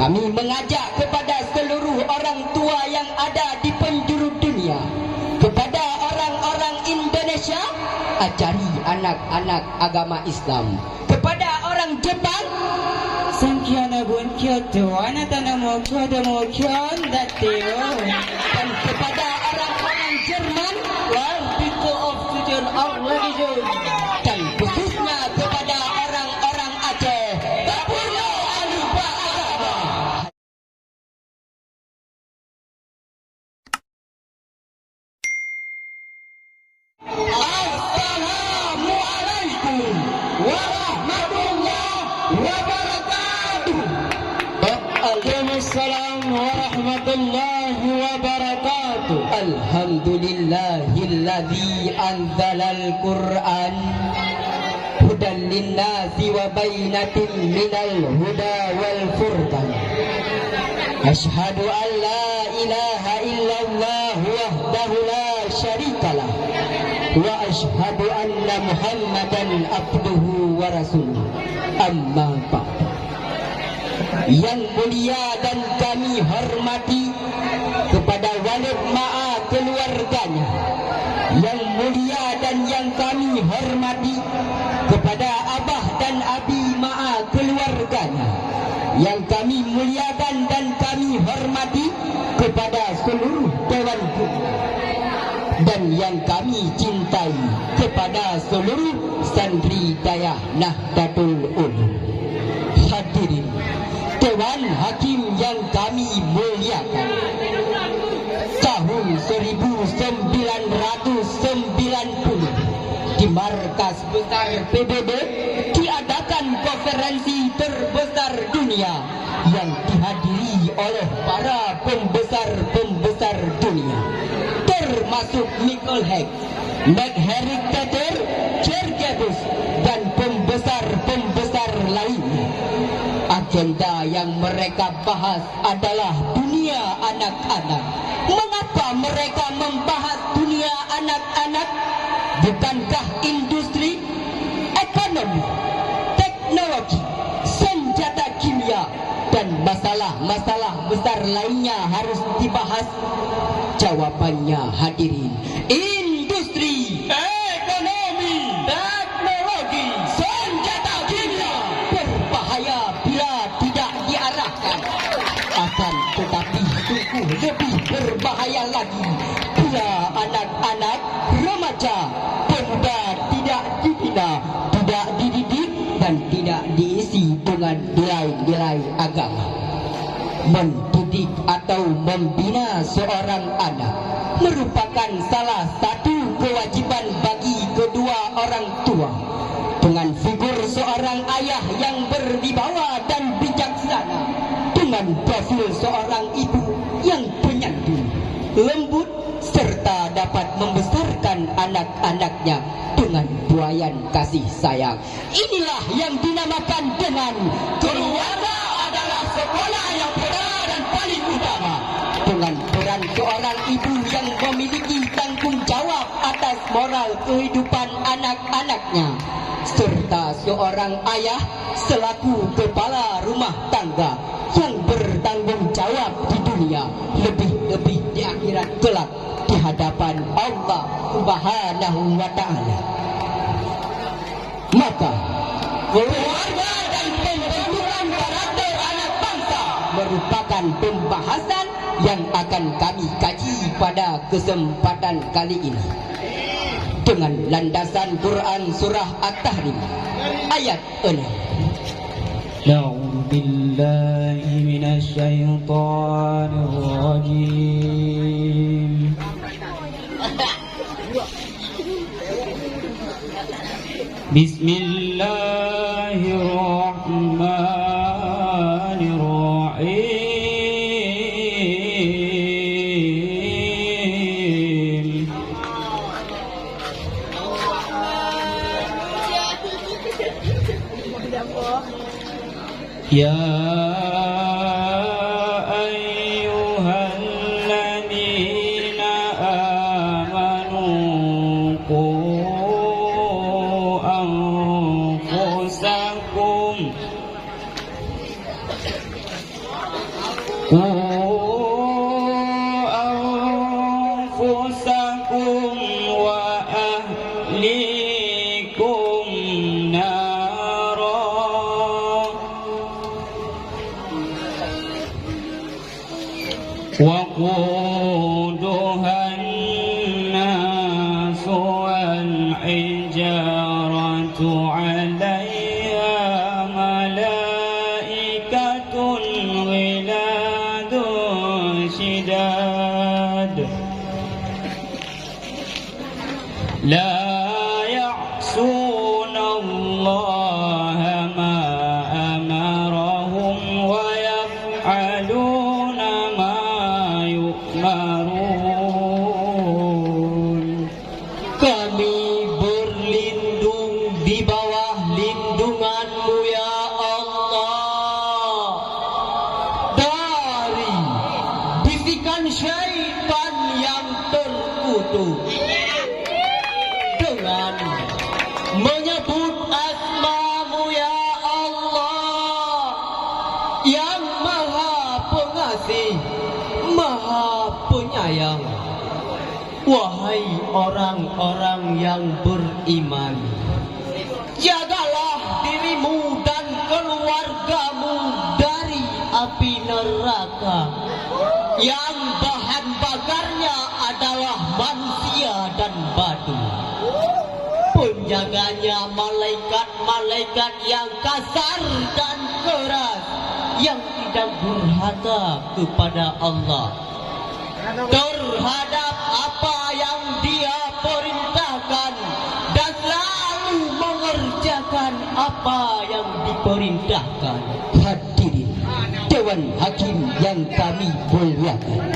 Kami mengajak kepada seluruh orang tua yang ada di penjuru dunia, kepada orang-orang Indonesia, ajari anak-anak agama Islam. Kepada orang Jepang, Sankyana bun kyoto, anatana mo kyoto mo kyon dateo. dan kepada orang-orang Jerman, People of Future of Religion. dan khususnya kepada orang-orang Aceh, tak perlu lupa agama. Assalamualaikum warahmatullahi wabarakatuh. Waalaikumsalam warahmatullahi wabarakatuh. Alhamdulillahilladzi anzalal Qur'an hudan linnasi wa bainatin minal huda wal furqan. Asyhadu an la ilaha illallah wahdahu la syarikalah wa asyhadu anna Muhammadan abduhu wa rasuluh. Amma ba'd. Yang mulia dan kami hormati kepada walid ma'a keluarganya, yang mulia dan yang kami hormati kepada abah dan abi ma'a keluarganya, yang kami muliakan dan kami hormati kepada seluruh dewan guru, dan yang kami cintai kepada seluruh santri dayah Nahdlatul Ulum. Hadirin Dewan Hakim yang kami muliakan, tahun 1990 di markas besar PBB diadakan konferensi terbesar dunia yang dihadiri oleh para pembesar-pembesar dunia, termasuk Michael Heck, McHenry Tater, Cergebus, dan pembesar-pembesar lainnya. Agenda yang mereka bahas adalah dunia anak-anak. Mengapa mereka membahas dunia anak-anak? Bukankah industri, ekonomi, teknologi, senjata kimia, dan masalah-masalah besar lainnya harus dibahas? Jawabannya hadirin, industri, ekonomi, teknologi, senjata kimia berbahaya bila tidak diarahkan. Akan tetapi sungguh lebih berbahaya lagi bila anak-anak, remaja, pemuda tidak dibina, tidak dididik, dan tidak diisi dengan nilai-nilai agama. Mendidik atau membina seorang anak merupakan salah satu kewajiban bagi kedua orang tua. Dengan figur seorang ayah yang berwibawa dan bijaksana, dengan profil seorang ibu yang penyantun, lembut, serta dapat membesarkan anak-anaknya dengan buayan kasih sayang. Inilah yang dinamakan dengan keluarga adalah sekolah yang pertama dan paling utama. Dengan peran seorang ibu yang memiliki tanggung jawab atas moral kehidupan anak-anaknya, serta seorang ayah selaku kepala rumah tangga yang bertanggung jawab di dunia, lebih-lebih di akhirat kelak di hadapan Allah Subhanahu wa Ta'ala. Maka keluarga dan pembentukan karakter anak bangsa merupakan pembahasan yang akan kami kaji pada kesempatan kali ini dengan landasan Quran surah At-Tahrim ayat 6. A'udzu billahi minasy syaithanir rajim. Bismillahirrahmanirrahim. Ya ayyuhalladzina amanu qu anfusakum أنفسكم وأهليكم نارا وقودها الناس والحجارة عليها ملائكة غلاد شداد لا يعصون الله ما أمرهم ويفعلون ما يؤمرون. Kami berlindung di bawah lindungan-Mu ya Allah dari bisikan syaitan yang terkutuk, dengan menyebut asma-Mu ya Allah yang maha pengasih, maha penyayang. Wahai orang-orang yang beriman, jagalah dirimu dan keluargamu dari api neraka yang bahan bakarnya adalah manusia dan batu. Penjaganya malaikat-malaikat yang kasar dan keras, yang tidak durhaka kepada Allah terhadap apa yang Dia perintahkan dan selalu mengerjakan apa yang diperintahkan. Hadirin Dewan Hakim yang kami muliakan,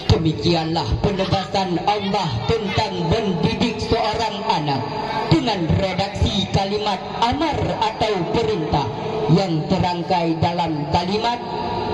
demikianlah penegasan Allah tentang mendidik seorang anak dengan redaksi kalimat amar atau perintah yang terangkai dalam kalimat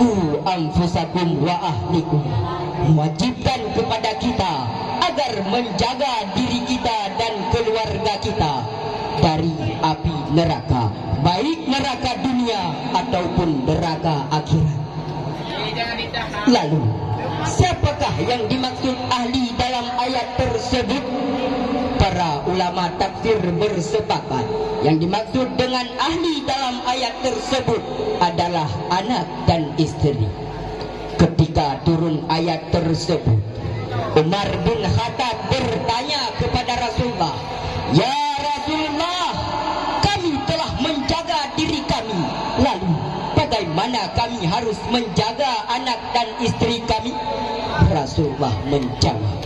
ku anfusakum wa ahlikum, mewajibkan kepada kita agar menjaga diri kita dan keluarga kita dari api neraka, baik neraka dunia ataupun neraka akhirat. Lalu siapakah yang dimaksud ahli dalam ayat tersebut? Para ulama tafsir bersepakat yang dimaksud dengan ahli dalam ayat tersebut adalah anak dan istri. Ketika turun ayat tersebut, Umar bin Khattab bertanya kepada Rasulullah, "Ya Rasulullah, kami telah menjaga diri kami, lalu bagaimana kami harus menjaga anak dan istri kami?" Rasulullah menjawab,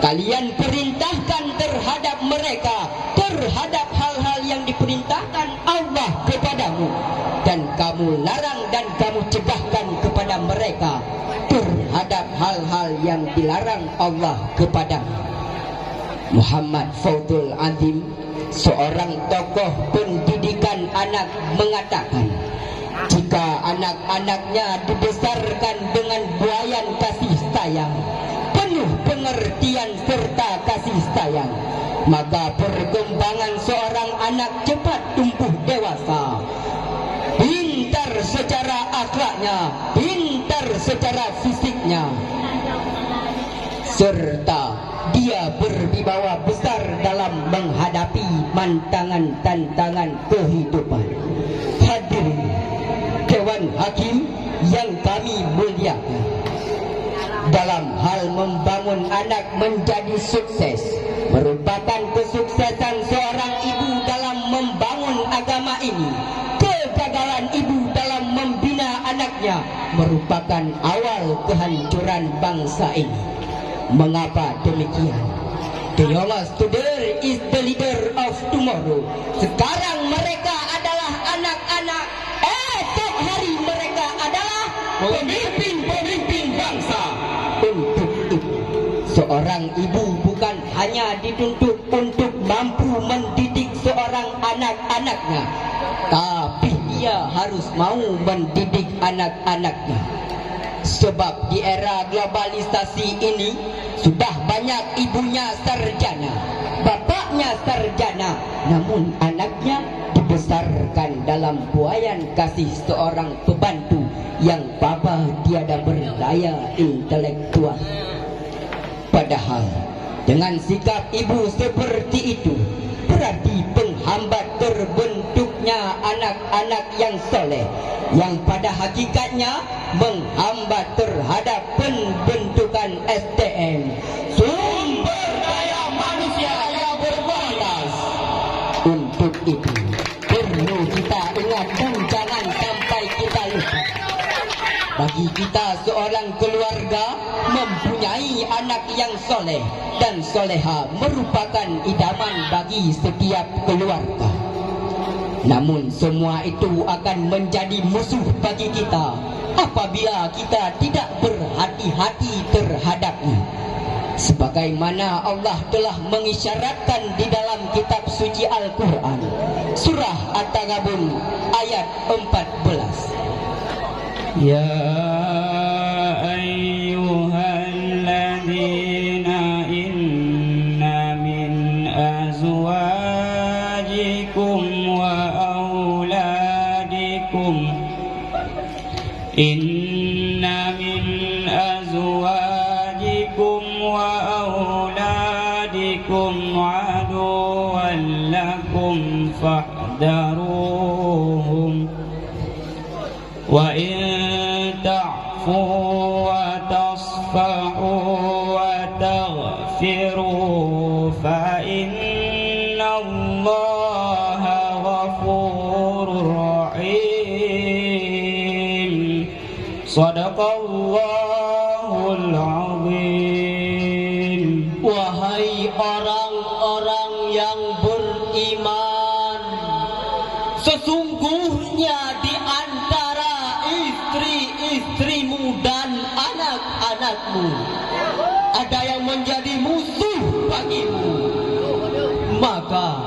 "Kalian perintahkan terhadap mereka terhadap hal-hal yang diperintahkan Allah kepadamu, dan kamu larang dan kamu cegahkan kepada mereka terhadap hal-hal yang dilarang Allah kepadamu." Muhammad Faudul Azim, seorang tokoh pendidikan anak, mengatakan, jika anak-anaknya dibesarkan dengan buayan kasih sayang, penuh pengertian serta kasih sayang, maka perkembangan seorang anak cepat tumbuh dewasa, pintar secara akhlaknya, pintar secara fisiknya, serta dia berwibawa besar dalam menghadapi tantangan kehidupan. Hadirin Dewan Hakim yang kami muliakan, dalam hal membangun anak menjadi sukses merupakan kesuksesan seorang ibu dalam membangun agama ini. Kegagalan ibu dalam membina anaknya merupakan awal kehancuran bangsa ini. Mengapa demikian? The youngest today is the leader of tomorrow. Sekarang mereka adalah anak-anak, esok hari mereka adalah pemimpin-pemimpin bangsa. Untuk itu, seorang ibu bukan hanya dituntut untuk mampu mendidik seorang anak-anaknya, tapi dia harus mau mendidik anak-anaknya. Sebab di era globalisasi ini sudah banyak ibunya sarjana, bapaknya sarjana, namun anaknya dibesarkan dalam buayan kasih seorang pembantu yang papa tiada berdaya intelektual. Padahal dengan sikap ibu seperti itu berarti penghambat terbentuknya anak-anak yang soleh, yang pada hakikatnya menghambat terhadap pembentukan SDM, sumber daya manusia yang berkualitas. Untuk itu perlu kita ingat dan jangan sampai kita lupa. Bagi kita seorang keluarga mempunyai anak yang soleh dan soleha merupakan idaman bagi setiap keluarga. Namun semua itu akan menjadi musuh bagi kita apabila kita tidak berhati-hati terhadapnya. Sebagaimana Allah telah mengisyaratkan di dalam kitab suci Al-Quran, surah At-Taghabun ayat 14. Ya ayyuhalladzina inna min azwajikum wa auladikum inna min azwajikum wa auladikum aduwwan lakum fahdharuhum wa in ta'fu wa tasfahu wa taghfiru fa innallaha ghafurur rahim. Shadaqallahul azim. Wahai orang-orang yang beriman, sesungguhnya di antara istri-istrimu dan anak-anakmu ada yang menjadi musuh bagimu. Maka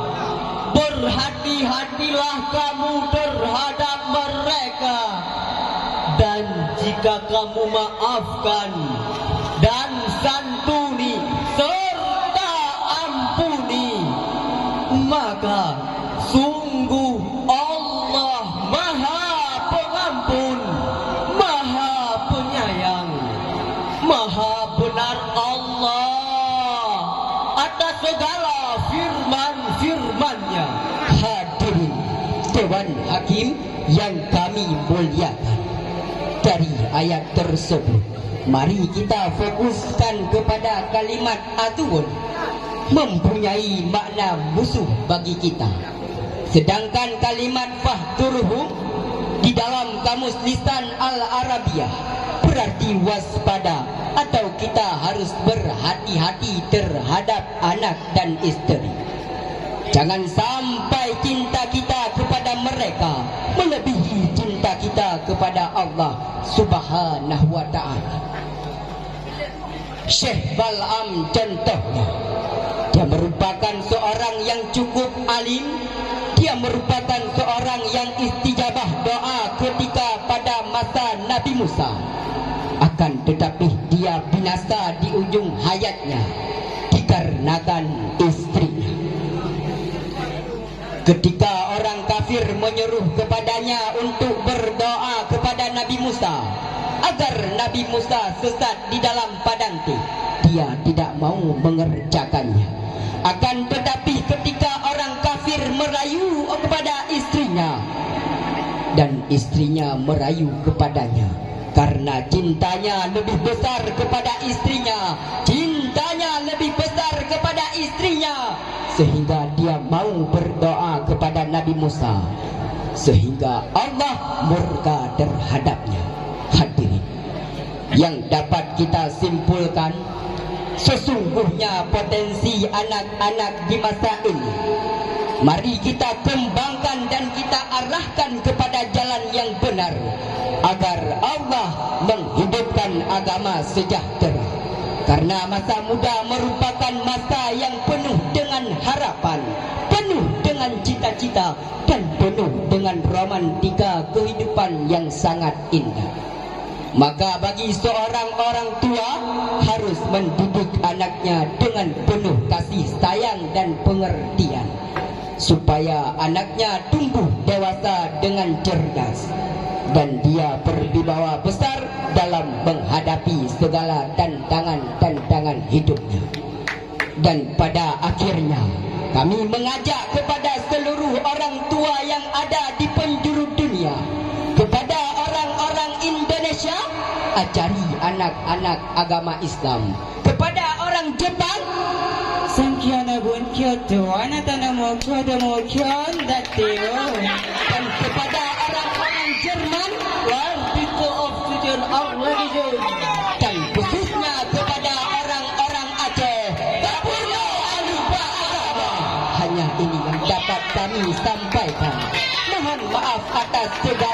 berhati-hatilah kamu terhadap mereka, dan jika kamu maafkan dan santuni serta ampuni, maka sungguh Allah Maha Pengampun, Maha Penyayang. Maha benar Allah atas segala firman-firman-Nya. Hadirin Dewan Hakim yang kami muliakan, dari ayat tersebut mari kita fokuskan kepada kalimat aduun mempunyai makna musuh bagi kita. Sedangkan kalimat fahdurhum di dalam kamus lisan Al-Arabiyah berarti waspada atau kita harus berhati-hati terhadap anak dan istri. Jangan sampai cinta kita kepada mereka melebihi cinta kita kepada Allah Subhanahu wa ta'ala. Syekh Bal'am contohnya, dia merupakan seorang yang cukup alim. Dia merupakan seorang yang istijabah doa ketika pada masa Nabi Musa. Akan tetapi dia binasa di ujung hayatnya dikarenakan istrinya. Ketika orang kafir menyeru kepadanya untuk berdoa kepada Nabi Musa agar Nabi Musa sesat di dalam padang teh, dia tidak mau mengerjakannya. Akan tetapi ketika orang kafir merayu kepada istrinya dan istrinya merayu kepadanya, karena cintanya lebih besar kepada istrinya, cintanya lebih besar kepada istrinya, sehingga dia mau berdoa kepada Nabi Musa, sehingga Allah murka terhadapnya. Hadirin, yang dapat kita simpulkan, sesungguhnya potensi anak-anak di masa ini mari kita kembangkan dan kita arahkan kepada jalan yang benar agar Allah menghidupkan agama sejahtera. Karena masa muda merupakan masa yang penuh dengan harapan, penuh dengan cita-cita, dan penuh dengan romantika kehidupan yang sangat indah. Maka bagi seorang orang tua harus mendidik anaknya dengan penuh kasih sayang dan pengertian, supaya anaknya tumbuh dewasa dengan cerdas dan dia berwibawa besar dalam menghadapi segala tantangan hidupnya. Dan pada akhirnya kami mengajak kepada seluruh orang tua yang ada di penjuru dunia, kepada orang-orang Indonesia, ajari anak-aanak agama Islam. Kepada orang Jepang, Sangkiana bun kyoto anatana mo kyodo mo kyon datteo. dan kepada orang-orang Jerman, One people of student of religion. dan khususnya kepada orang-orang Aceh, tak perlu lupa agama. Hanya ini yang dapat kami sampaikan. Mohon maaf atas segala